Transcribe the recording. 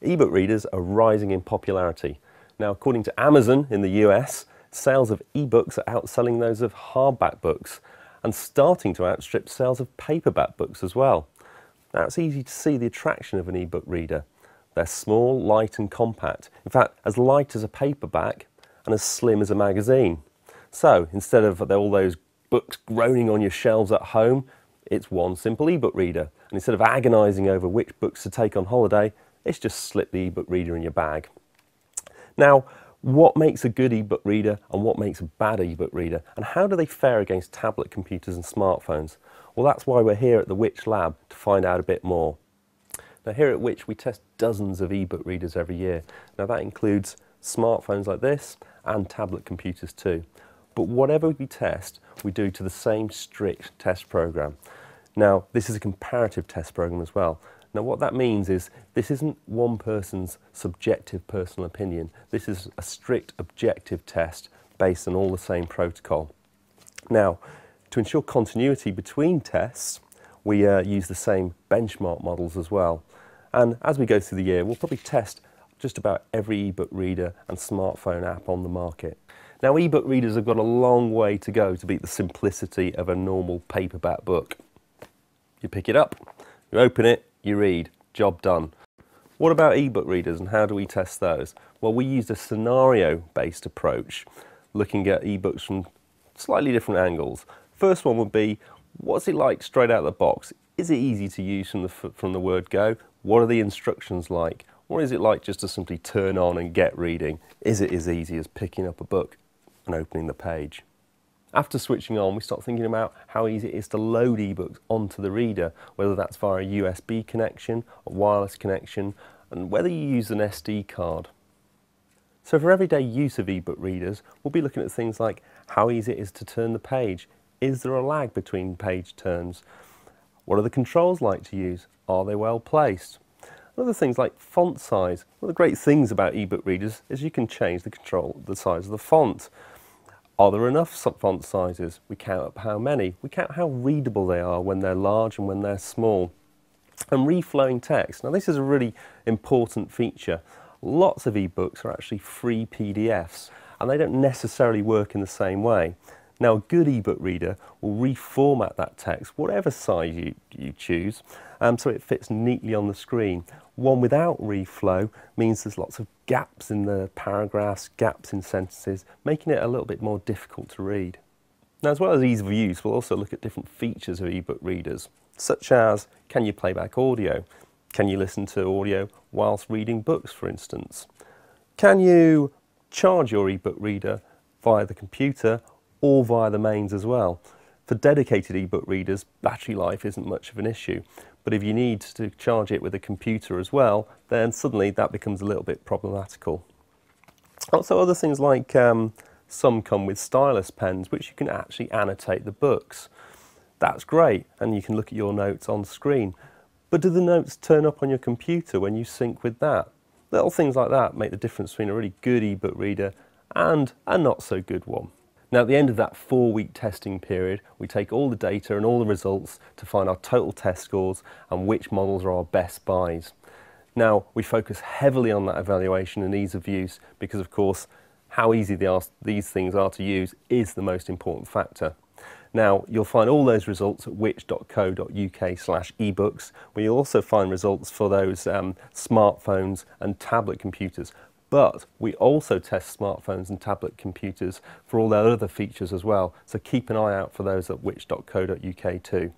E-book readers are rising in popularity. Now, according to Amazon in the US, sales of e-books are outselling those of hardback books and starting to outstrip sales of paperback books as well. Now, it's easy to see the attraction of an e-book reader. They're small, light and compact. In fact, as light as a paperback and as slim as a magazine. So, instead of all those books groaning on your shelves at home, it's one simple e-book reader. And instead of agonising over which books to take on holiday, it's just slip the e-book reader in your bag. Now, what makes a good e-book reader and what makes a bad e-book reader? And how do they fare against tablet computers and smartphones? Well, that's why we're here at the Which Lab, to find out a bit more. Now, here at Which, we test dozens of e-book readers every year. Now, that includes smartphones like this and tablet computers too. But whatever we test, we do to the same strict test program. Now, this is a comparative test program as well. Now, what that means is this isn't one person's subjective personal opinion. This is a strict objective test based on all the same protocol. Now, to ensure continuity between tests, we use the same benchmark models as well. And as we go through the year, we'll probably test just about every e-book reader and smartphone app on the market. Now, e-book readers have got a long way to go to beat the simplicity of a normal paperback book. You pick it up, you open it, you read, job done. What about e-book readers and how do we test those? Well, we used a scenario-based approach, looking at e-books from slightly different angles. First one would be, what's it like straight out of the box? Is it easy to use from the word go? What are the instructions like? What is it like just to simply turn on and get reading? Is it as easy as picking up a book and opening the page? After switching on, we start thinking about how easy it is to load ebooks onto the reader, whether that's via a USB connection, a wireless connection, and whether you use an SD card. So for everyday use of ebook readers, we'll be looking at things like how easy it is to turn the page. Is there a lag between page turns? What are the controls like to use? Are they well placed? Other things like font size. One of the great things about ebook readers is you can change the size of the font. Are there enough font sizes? We count up how many. We count how readable they are when they're large and when they're small. And reflowing text. Now, this is a really important feature. Lots of ebooks are actually free PDFs, and they don't necessarily work in the same way. Now, a good ebook reader will reformat that text, whatever size you choose, so it fits neatly on the screen. One without reflow means there's lots of gaps in the paragraphs, gaps in sentences, making it a little bit more difficult to read. Now, as well as ease of use, we'll also look at different features of ebook readers, such as, can you play back audio? Can you listen to audio whilst reading books, for instance? Can you charge your ebook reader via the computer or via the mains as well? For dedicated ebook readers, battery life isn't much of an issue, but if you need to charge it with a computer as well, then suddenly that becomes a little bit problematical. Also, other things like some come with stylus pens, which you can actually annotate the books. That's great, and you can look at your notes on screen. But do the notes turn up on your computer when you sync with that? Little things like that make the difference between a really good ebook reader and a not so good one. Now, at the end of that 4-week testing period, we take all the data and all the results to find our total test scores and which models are our best buys. Now, we focus heavily on that evaluation and ease of use because, of course, how easy these things are to use is the most important factor. Now, you'll find all those results at which.co.uk/ebooks, where you'll also find results for those smartphones and tablet computers. But we also test smartphones and tablet computers for all their other features as well, so keep an eye out for those at which.co.uk too.